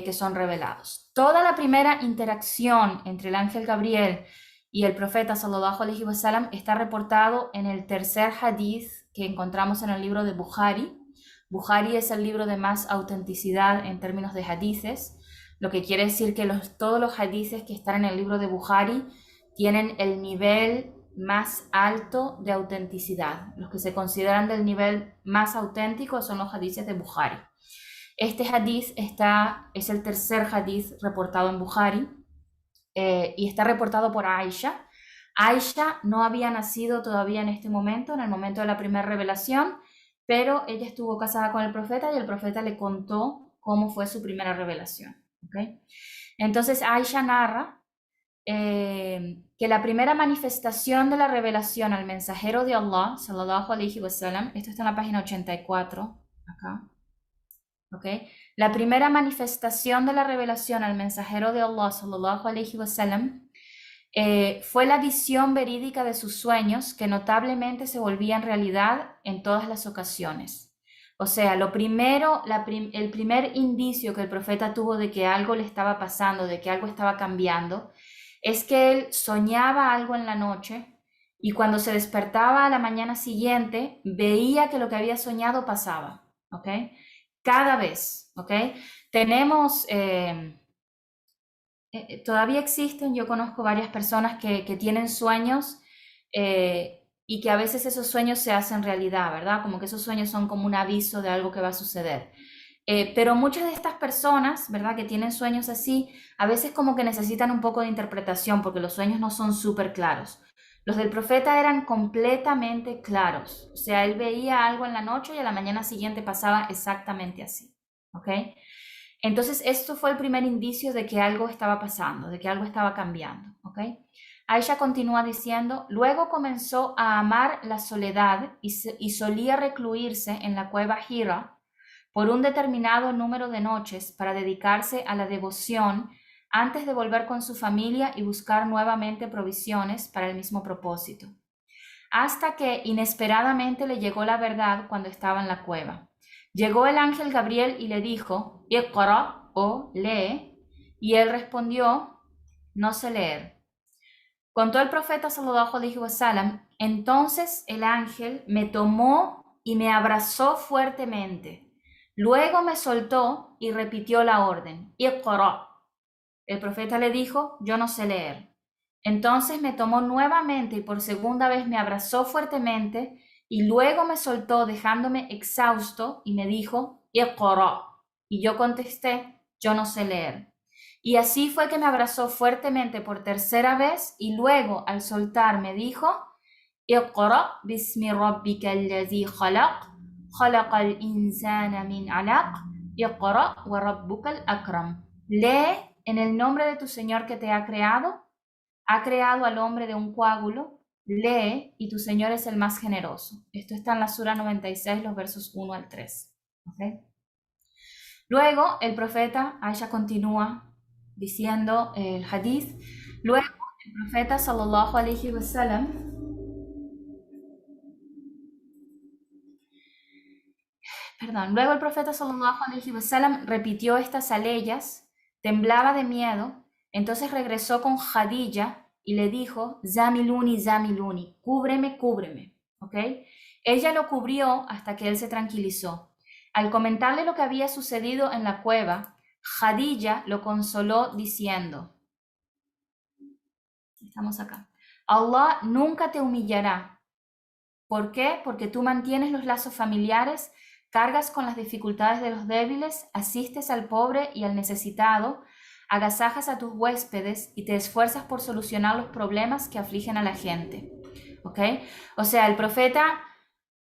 que son revelados. Toda la primera interacción entre el ángel Gabriel y el profeta sallallahu alaihi wasallam está reportado en el tercer hadith que encontramos en el libro de Bukhari. Bukhari es el libro de más autenticidad en términos de hadices, lo que quiere decir que todos los hadices que están en el libro de Bukhari tienen el nivel más alto de autenticidad. Los que se consideran del nivel más auténtico son los hadices de Bukhari. Este hadith es el tercer hadith reportado en Bukhari y está reportado por Aisha. Aisha no había nacido todavía en este momento, en el momento de la primera revelación, pero ella estuvo casada con el profeta y el profeta le contó cómo fue su primera revelación. ¿Okay? Entonces Aisha narra que la primera manifestación de la revelación al mensajero de Allah, sallallahu alaihi wasallam, esto está en la página 84, acá, ¿okay? La primera manifestación de la revelación al mensajero de Allah, sallallahu alaihi wasallam, fue la visión verídica de sus sueños que notablemente se volvían realidad en todas las ocasiones. O sea, el primer indicio que el profeta tuvo de que algo le estaba pasando, de que algo estaba cambiando, es que él soñaba algo en la noche y cuando se despertaba a la mañana siguiente veía que lo que había soñado pasaba, ¿ok? Cada vez, ¿ok? Tenemos, todavía existen, yo conozco varias personas que tienen sueños y que a veces esos sueños se hacen realidad, ¿verdad? Como que esos sueños son como un aviso de algo que va a suceder. Pero muchas de estas personas, ¿verdad? Que tienen sueños así, a veces como que necesitan un poco de interpretación porque los sueños no son súper claros. Los del profeta eran completamente claros. O sea, él veía algo en la noche y a la mañana siguiente pasaba exactamente así. ¿Ok? Entonces, esto fue el primer indicio de que algo estaba pasando, de que algo estaba cambiando. ¿Ok? Aisha continúa diciendo, luego comenzó a amar la soledad y solía recluirse en la cueva Hira por un determinado número de noches para dedicarse a la devoción antes de volver con su familia y buscar nuevamente provisiones para el mismo propósito. Hasta que inesperadamente le llegó la verdad cuando estaba en la cueva. Llegó el ángel Gabriel y le dijo, Iqra o lee, y él respondió, no sé leer. Contó el profeta sallallahu alaihi wasallam, entonces el ángel me tomó y me abrazó fuertemente. Luego me soltó y repitió la orden, Iqra. El profeta le dijo, yo no sé leer. Entonces me tomó nuevamente y por segunda vez me abrazó fuertemente y luego me soltó dejándome exhausto y me dijo, Iqra. Y yo contesté, yo no sé leer. Y así fue que me abrazó fuertemente por tercera vez y luego al soltar me dijo, Iqra bismi rabbika alladhi khalaq, khalaqal insana min alaq, Iqra wa rabbukal akram. Lee en el nombre de tu Señor que te ha creado al hombre de un coágulo, lee y tu Señor es el más generoso. Esto está en la Sura 96, los versos 1 al 3. ¿Okay? Luego el profeta, Aisha continúa diciendo el hadith, luego el profeta sallallahu alaihi wasallam, luego el profeta sallallahu alaihi wasallam repitió estas aleyas, temblaba de miedo, entonces regresó con Khadija y le dijo, Zamiluni, Zamiluni, cúbreme, cúbreme, ¿ok? Ella lo cubrió hasta que él se tranquilizó. Al comentarle lo que había sucedido en la cueva, Khadija lo consoló diciendo, estamos acá, Allah nunca te humillará. ¿Por qué? Porque tú mantienes los lazos familiares, cargas con las dificultades de los débiles, asistes al pobre y al necesitado, agasajas a tus huéspedes y te esfuerzas por solucionar los problemas que afligen a la gente. ¿Ok? O sea, el profeta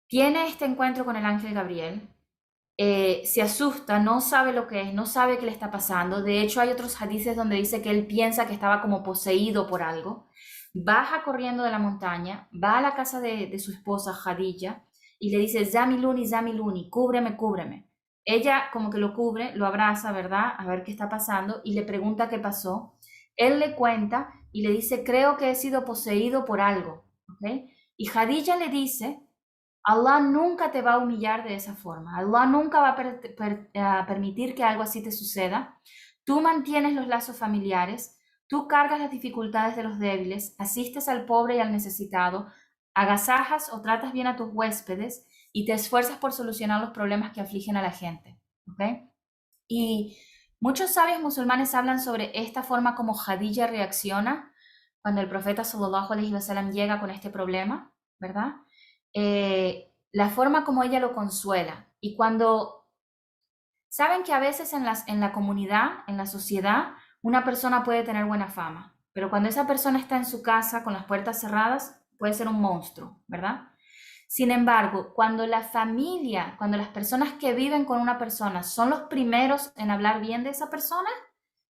tiene este encuentro con el ángel Gabriel, se asusta, no sabe lo que es, no sabe qué le está pasando. De hecho, hay otros hadices donde dice que él piensa que estaba como poseído por algo. Baja corriendo de la montaña, va a la casa de su esposa Khadija y le dice, Zamiluni, Zamiluni, cúbreme, cúbreme. Ella como que lo cubre, lo abraza, ¿verdad? A ver qué está pasando y le pregunta qué pasó. Él le cuenta y le dice, creo que he sido poseído por algo. ¿Okay? Y Khadija le dice, Allah nunca te va a humillar de esa forma. Allah nunca va a permitir que algo así te suceda. Tú mantienes los lazos familiares, tú cargas las dificultades de los débiles, asistes al pobre y al necesitado, agasajas o tratas bien a tus huéspedes y te esfuerzas por solucionar los problemas que afligen a la gente. ¿Ok? Y muchos sabios musulmanes hablan sobre esta forma como Khadija reacciona cuando el profeta sallallahu alaihi wasallam llega con este problema, ¿verdad? La forma como ella lo consuela. Y cuando saben que a veces en la comunidad, en la sociedad, una persona puede tener buena fama, pero cuando esa persona está en su casa con las puertas cerradas, puede ser un monstruo, ¿verdad? Sin embargo, cuando la familia, cuando las personas que viven con una persona son los primeros en hablar bien de esa persona,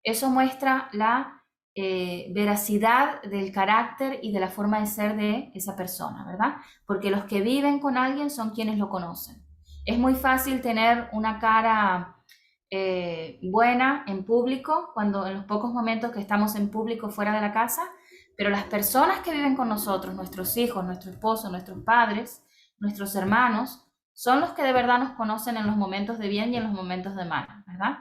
eso muestra la veracidad del carácter y de la forma de ser de esa persona, ¿verdad? Porque los que viven con alguien son quienes lo conocen. Es muy fácil tener una cara buena en público, cuando en los pocos momentos que estamos en público fuera de la casa, pero las personas que viven con nosotros, nuestros hijos, nuestro esposo, nuestros padres, nuestros hermanos, son los que de verdad nos conocen en los momentos de bien y en los momentos de mal, ¿verdad?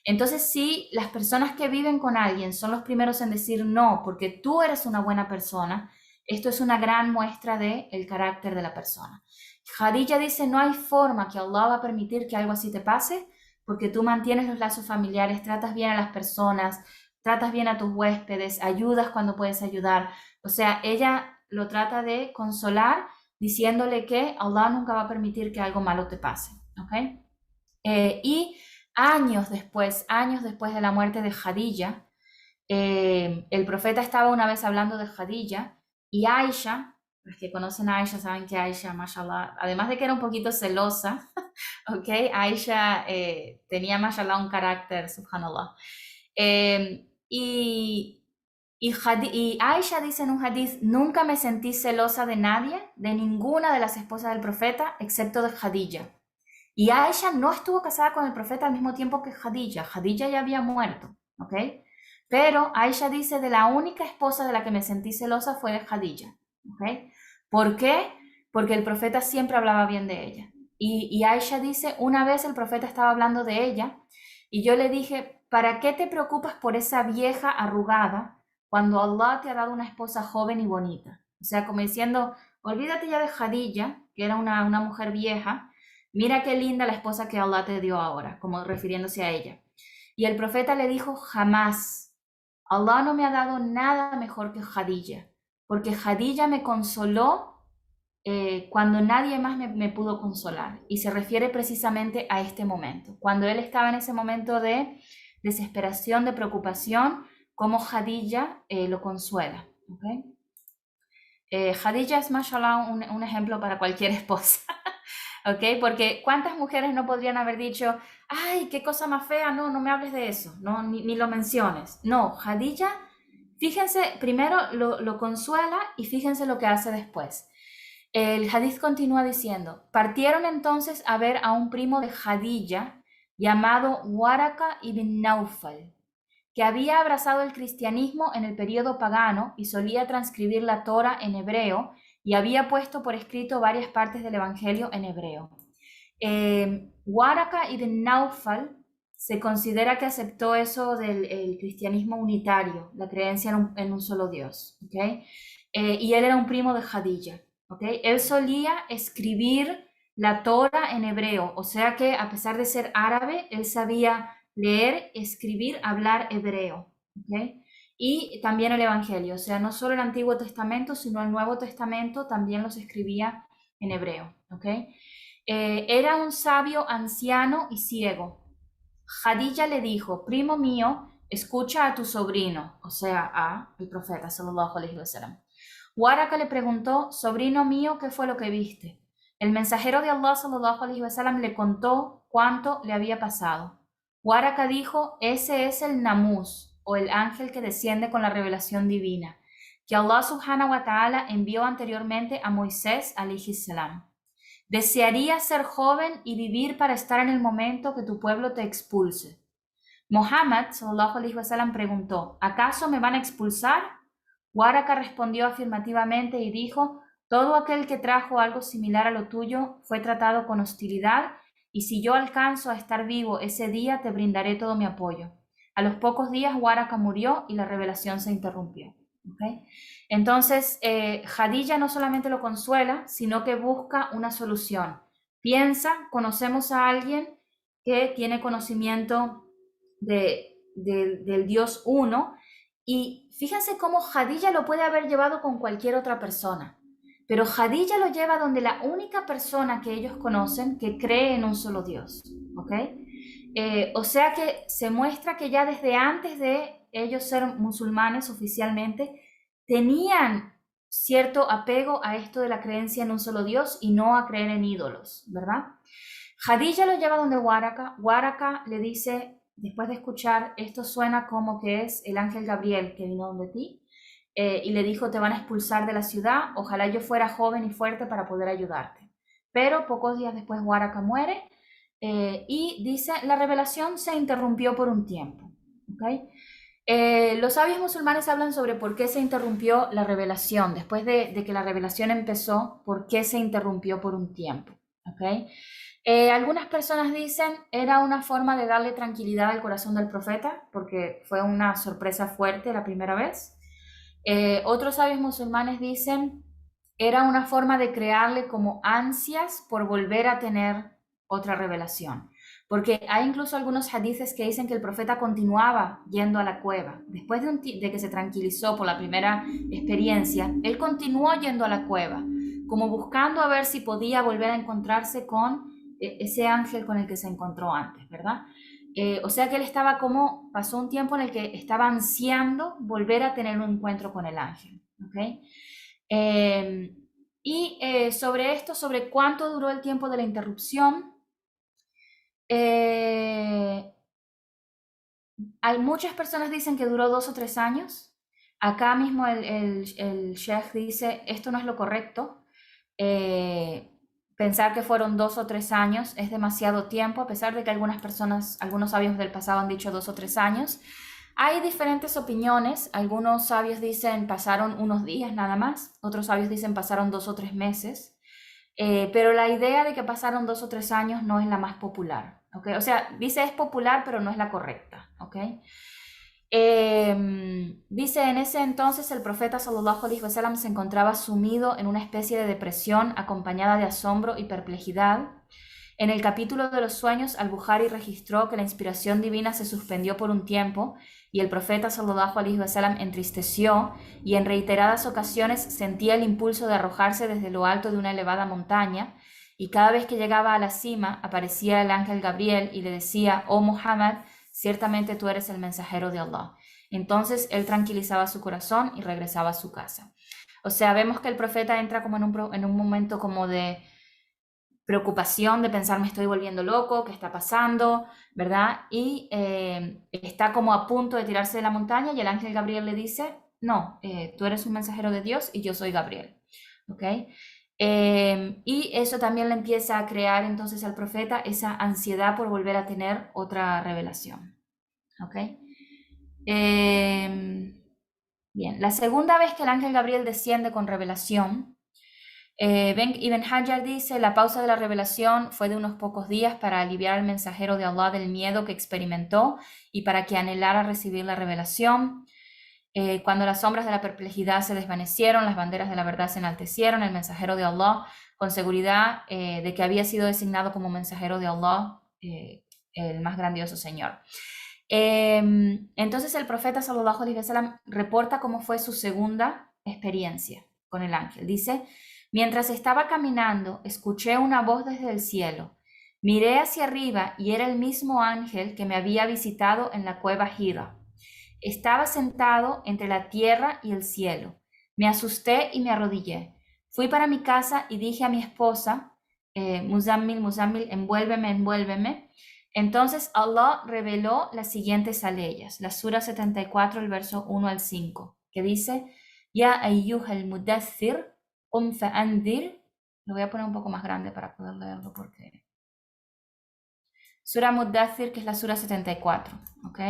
Entonces, si las personas que viven con alguien son los primeros en decir no, porque tú eres una buena persona, esto es una gran muestra del carácter de la persona. Khadija dice, no hay forma que Allah va a permitir que algo así te pase, porque tú mantienes los lazos familiares, tratas bien a las personas, tratas bien a tus huéspedes, ayudas cuando puedes ayudar. O sea, ella lo trata de consolar diciéndole que Allah nunca va a permitir que algo malo te pase. ¿Ok? Y años después de la muerte de Khadija, el profeta estaba una vez hablando de Khadija y Aisha, los que conocen a Aisha saben que Aisha, mashallah, además de que era un poquito celosa, ¿ok? Aisha tenía, mashallah, un carácter, subhanallah. Y Aisha dice en un hadith, nunca me sentí celosa de nadie, de ninguna de las esposas del profeta, excepto de Khadija. Y Aisha no estuvo casada con el profeta al mismo tiempo que Khadija. Khadija ya había muerto, ¿ok? Pero Aisha dice, de la única esposa de la que me sentí celosa fue de Khadija, ¿ok? ¿Por qué? Porque el profeta siempre hablaba bien de ella. Y Aisha dice, una vez el profeta estaba hablando de ella y yo le dije, ¿para qué te preocupas por esa vieja arrugada cuando Allah te ha dado una esposa joven y bonita? O sea, como diciendo, olvídate ya de Khadija, que era una mujer vieja, mira qué linda la esposa que Allah te dio ahora, como refiriéndose a ella. Y el profeta le dijo, jamás, Allah no me ha dado nada mejor que Khadija, porque Khadija me consoló cuando nadie más me pudo consolar. Y se refiere precisamente a este momento, cuando él estaba en ese momento de desesperación, de preocupación, como Khadija lo consuela. ¿Okay? Khadija es, mashallah, un ejemplo para cualquier esposa. ¿Ok? Porque ¿cuántas mujeres no podrían haber dicho, ay, qué cosa más fea, no, no me hables de eso, no, ni lo menciones? No, Khadija, fíjense, primero lo consuela y fíjense lo que hace después. El hadith continúa diciendo, partieron entonces a ver a un primo de Khadija llamado Waraka ibn Naufal, que había abrazado el cristianismo en el período pagano y solía transcribir la Torah en hebreo y había puesto por escrito varias partes del Evangelio en hebreo. Waraka ibn Naufal se considera que aceptó eso del cristianismo unitario, la creencia en un solo Dios. ¿Okay? Y él era un primo de Khadija. ¿Okay? Él solía escribir la Torah en hebreo, o sea que a pesar de ser árabe, él sabía leer, escribir, hablar hebreo. ¿Okay? Y también el Evangelio, o sea, no solo el Antiguo Testamento, sino el Nuevo Testamento también los escribía en hebreo. ¿Okay? Era un sabio anciano y ciego. Khadija le dijo, primo mío, escucha a tu sobrino, o sea, a el profeta, sallallahu alaihi wasallam. Waraka le preguntó, sobrino mío, ¿qué fue lo que viste? El mensajero de Allah, sallallahu alaihi wasallam, le contó cuánto le había pasado. Waraka dijo, ese es el Namuz, o el ángel que desciende con la revelación divina, que Allah subhanahu wa ta'ala envió anteriormente a Moisés alayhi salam. Desearía ser joven y vivir para estar en el momento que tu pueblo te expulse. Muhammad sallallahu alaihi wasallam preguntó, ¿acaso me van a expulsar? Waraka respondió afirmativamente y dijo, Todo aquel que trajo algo similar a lo tuyo fue tratado con hostilidad, y si yo alcanzo a estar vivo ese día, te brindaré todo mi apoyo. A los pocos días, Waraka murió y la revelación se interrumpió. ¿Okay? Entonces, Jadilla no solamente lo consuela, sino que busca una solución. Piensa, conocemos a alguien que tiene conocimiento del Dios uno, y fíjense cómo Jadilla lo puede haber llevado con cualquier otra persona. Pero Jadilla lo lleva donde la única persona que ellos conocen que cree en un solo Dios. ¿Ok? O sea que se muestra que ya desde antes de ellos ser musulmanes oficialmente, tenían cierto apego a esto de la creencia en un solo Dios y no a creer en ídolos, ¿verdad? Jadilla lo lleva donde Waraka. Waraka le dice, después de escuchar, esto suena como que es el ángel Gabriel que vino donde ti. Y le dijo, te van a expulsar de la ciudad, ojalá yo fuera joven y fuerte para poder ayudarte. Pero pocos días después Waraka muere, y dice, la revelación se interrumpió por un tiempo. ¿Okay? Los sabios musulmanes hablan sobre por qué se interrumpió la revelación, después de que la revelación empezó, por qué se interrumpió por un tiempo. ¿Okay? Algunas personas dicen era una forma de darle tranquilidad al corazón del profeta, porque fue una sorpresa fuerte la primera vez. Otros sabios musulmanes dicen era una forma de crearle como ansias por volver a tener otra revelación. Porque hay incluso algunos hadices que dicen que el profeta continuaba yendo a la cueva. Después de que se tranquilizó por la primera experiencia, él continuó yendo a la cueva, como buscando a ver si podía volver a encontrarse con ese ángel con el que se encontró antes, ¿verdad? O sea que él estaba como, pasó un tiempo en el que estaba ansiando volver a tener un encuentro con el ángel. ¿Okay? Sobre esto, sobre cuánto duró el tiempo de la interrupción, hay muchas personas dicen que duró 2 o 3 años. Acá mismo el sheikh dice, esto no es lo correcto. Pensar que fueron 2 o 3 años es demasiado tiempo, a pesar de que algunas personas, algunos sabios del pasado han dicho 2 o 3 años. Hay diferentes opiniones. Algunos sabios dicen pasaron unos días nada más, otros sabios dicen pasaron 2 o 3 meses. Pero la idea de que pasaron 2 o 3 años no es la más popular. ¿Okay? O sea, dice es popular, pero no es la correcta. ¿Okay? Dice, en ese entonces el profeta sallallahu alaihi wasallam se encontraba sumido en una especie de depresión acompañada de asombro y perplejidad. En el capítulo de los sueños, Al-Bukhari registró que la inspiración divina se suspendió por un tiempo y el profeta sallallahu alaihi wasallam entristeció y en reiteradas ocasiones sentía el impulso de arrojarse desde lo alto de una elevada montaña, y cada vez que llegaba a la cima aparecía el ángel Gabriel y le decía, oh Muhammad, ciertamente tú eres el mensajero de Allah. Entonces él tranquilizaba su corazón y regresaba a su casa. O sea, vemos que el profeta entra como en un momento como de preocupación, de pensar me estoy volviendo loco, ¿qué está pasando? ¿Verdad? Y está como a punto de tirarse de la montaña y el ángel Gabriel le dice, no, tú eres un mensajero de Dios y yo soy Gabriel. ¿Ok? Y eso también le empieza a crear entonces al profeta esa ansiedad por volver a tener otra revelación. ¿Ok? Bien, la segunda vez que el ángel Gabriel desciende con revelación, Ibn Hajar dice, la pausa de la revelación fue de unos pocos días para aliviar al mensajero de Allah del miedo que experimentó y para que anhelara recibir la revelación. Cuando las sombras de la perplejidad se desvanecieron, las banderas de la verdad se enaltecieron, el mensajero de Allah, con seguridad de que había sido designado como mensajero de Allah, el más grandioso Señor. Entonces el profeta sallallahu alaihi wasallam reporta cómo fue su segunda experiencia con el ángel. Dice, mientras estaba caminando, escuché una voz desde el cielo. Miré hacia arriba y era el mismo ángel que me había visitado en la cueva Hira. Estaba sentado entre la tierra y el cielo. Me asusté y me arrodillé. Fui para mi casa y dije a mi esposa, Muzammil, Muzammil, envuélveme, envuélveme. Entonces Allah reveló las siguientes aleyas, la sura 74, el verso 1 al 5, que dice, Ya ayyuhal mudaththir, fa'anzir. Lo voy a poner un poco más grande para poder leerlo porque... Sura Mudaththir, que es la sura 74, ¿ok?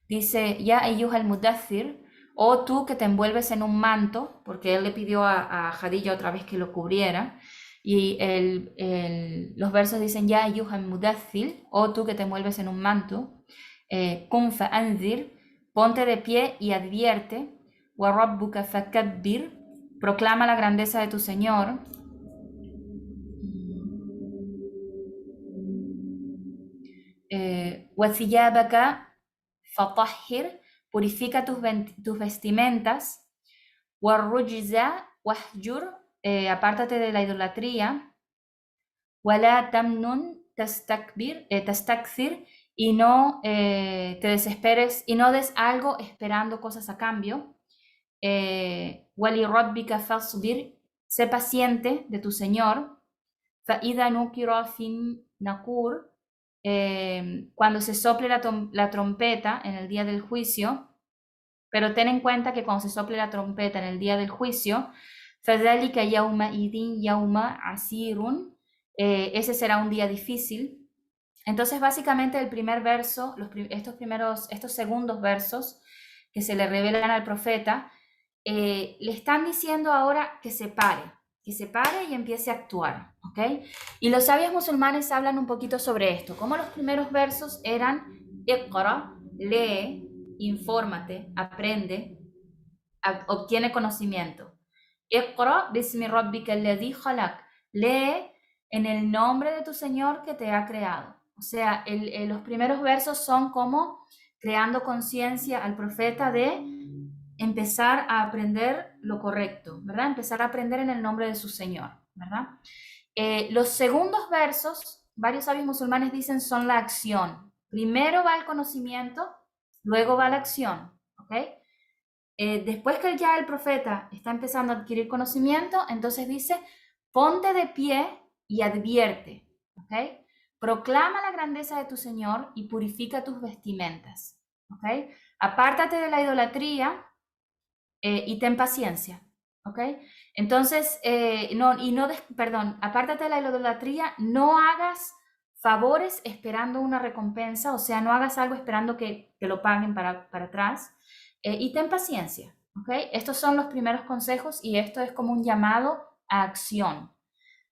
Dice, Ya ayyuhal mudaththir, o tú que te envuelves en un manto, porque él le pidió a Jadilla otra vez que lo cubriera, y los versos dicen, ya ayyuhal mudaththir, o tú que te envuelves en un manto, qum fa'anzir, ponte de pie y advierte, wa rabbuka fakabbir, proclama la grandeza de tu Señor, wa thiyabaka fatahhir, purifica tus vestimentas, warrujza wahjur, apártate de la idolatría, wala tamnun tastakthir, y no te desesperes y no des algo esperando cosas a cambio. Wali rabbika fasbir, sé paciente de tu Señor. Fa idha nukira fin nakur, cuando se sople la trompeta en el día del juicio, pero ten en cuenta que cuando se sople la trompeta en el día del juicio, فَذَلِكَ يَوْمَئِذٍ يَوْمَ عَسِيرٌ, ese será un día difícil. Entonces, básicamente, el primer verso, estos segundos versos que se le revelan al profeta, le están diciendo ahora que se pare y empiece a actuar, ¿ok? Y los sabios musulmanes hablan un poquito sobre esto, como los primeros versos eran Iqra, lee, infórmate, aprende, obtiene conocimiento. Iqra bismi rabbika alladhi khalaq, lee en el nombre de tu Señor que te ha creado. O sea, los primeros versos son como creando conciencia al profeta de empezar a aprender lo correcto, ¿verdad? Empezar a aprender en el nombre de su Señor, ¿verdad? Los segundos versos, varios sabios musulmanes dicen, son la acción. Primero va el conocimiento, luego va la acción, ¿ok? Después que ya el profeta está empezando a adquirir conocimiento, entonces dice, ponte de pie y advierte, ¿ok? Proclama la grandeza de tu Señor y purifica tus vestimentas, ¿ok? Apártate de la idolatría y ten paciencia, ¿ok? Entonces, apártate de la idolatría, no hagas favores esperando una recompensa, o sea, no hagas algo esperando que te lo paguen para atrás, y ten paciencia, ¿ok? Estos son los primeros consejos y esto es como un llamado a acción.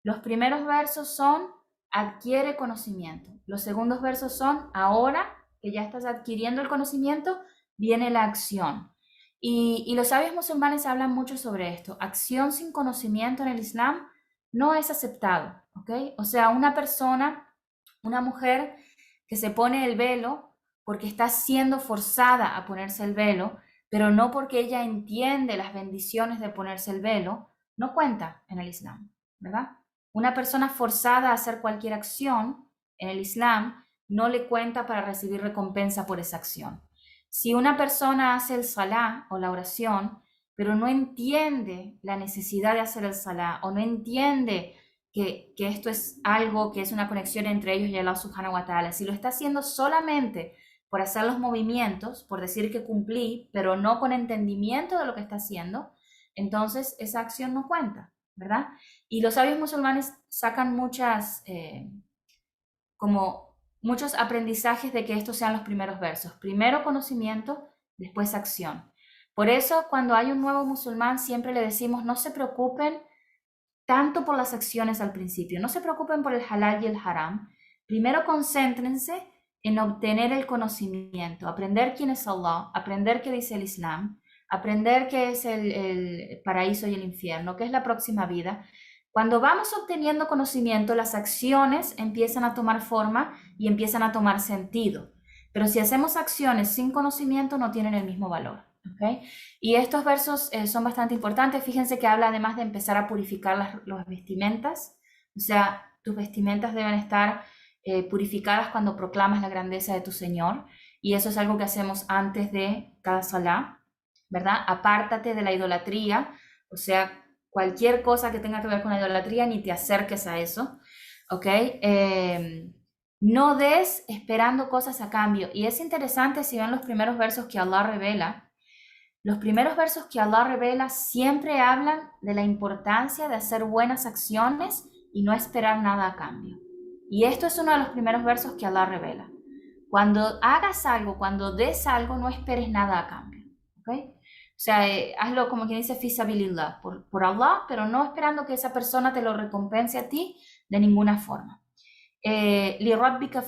Los primeros versos son, adquiere conocimiento. Los segundos versos son, ahora que ya estás adquiriendo el conocimiento, viene la acción. Y los sabios musulmanes hablan mucho sobre esto. Acción sin conocimiento en el Islam no es aceptado, ¿ok? O sea, una mujer que se pone el velo porque está siendo forzada a ponerse el velo, pero no porque ella entiende las bendiciones de ponerse el velo, no cuenta en el Islam, ¿verdad? Una persona forzada a hacer cualquier acción en el Islam no le cuenta para recibir recompensa por esa acción. Si una persona hace el salá o la oración, pero no entiende la necesidad de hacer el salá o no entiende que esto es algo que es una conexión entre ellos y Allah subhanahu wa ta'ala, si lo está haciendo solamente por hacer los movimientos, por decir que cumplí, pero no con entendimiento de lo que está haciendo, entonces esa acción no cuenta, ¿verdad? Y los sabios musulmanes sacan muchos aprendizajes de que estos sean los primeros versos. Primero conocimiento, después acción. Por eso, cuando hay un nuevo musulmán, siempre le decimos, no se preocupen tanto por las acciones al principio, no se preocupen por el halal y el haram. Primero concéntrense en obtener el conocimiento, aprender quién es Allah, aprender qué dice el Islam, aprender qué es el paraíso y el infierno, qué es la próxima vida. Cuando vamos obteniendo conocimiento, las acciones empiezan a tomar forma y empiezan a tomar sentido. Pero si hacemos acciones sin conocimiento, no tienen el mismo valor, ¿ok? Y estos versos son bastante importantes. Fíjense que habla además de empezar a purificar las vestimentas. O sea, tus vestimentas deben estar purificadas cuando proclamas la grandeza de tu Señor. Y eso es algo que hacemos antes de cada salá, ¿verdad? Apártate de la idolatría, o sea, cualquier cosa que tenga que ver con la idolatría, ni te acerques a eso, ¿ok? No des esperando cosas a cambio. Y es interesante si ven los primeros versos que Allah revela. Los primeros versos que Allah revela siempre hablan de la importancia de hacer buenas acciones y no esperar nada a cambio. Y esto es uno de los primeros versos que Allah revela. Cuando hagas algo, cuando des algo, no esperes nada a cambio, ¿ok? sea, hazlo como quien dice fi sabilillah, por Allah, pero no esperando que esa persona te lo recompense a ti de ninguna forma. لِرَبِّكَ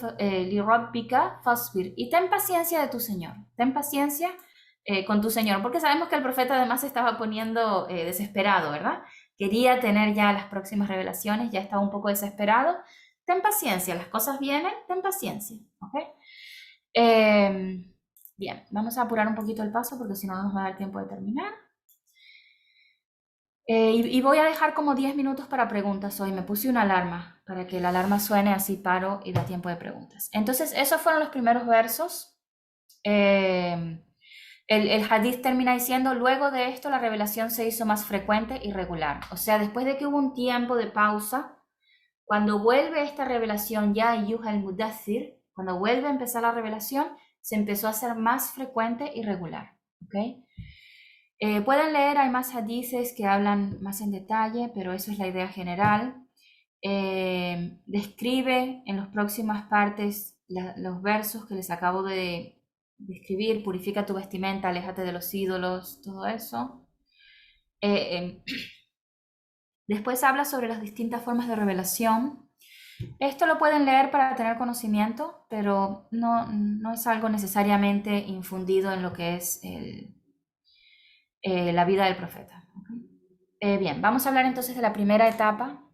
fasbir. Y ten paciencia de tu Señor. Ten paciencia con tu Señor, porque sabemos que el profeta además se estaba poniendo desesperado, ¿verdad? Quería tener ya las próximas revelaciones, ya estaba un poco desesperado. Ten paciencia, las cosas vienen, ten paciencia, ¿ok? Bien, vamos a apurar un poquito el paso porque si no, no nos va a dar tiempo de terminar. Y voy a dejar como 10 minutos para preguntas hoy. Me puse una alarma para que la alarma suene, así paro y da tiempo de preguntas. Entonces, esos fueron los primeros versos. El hadith termina diciendo, luego de esto la revelación se hizo más frecuente y regular. O sea, después de que hubo un tiempo de pausa, cuando vuelve esta revelación ya Ayyuha al-Mudaththir, cuando vuelve a empezar la revelación, se empezó a hacer más frecuente y regular. ¿Okay? Pueden leer, hay más hadices que hablan más en detalle, pero eso es la idea general. Describe en las próximas partes los versos que les acabo de describir, purifica tu vestimenta, aléjate de los ídolos, todo eso. Después habla sobre las distintas formas de revelación. Esto lo pueden leer para tener conocimiento, pero no es algo necesariamente infundido en lo que es la vida del profeta. Bien, vamos a hablar entonces de la primera etapa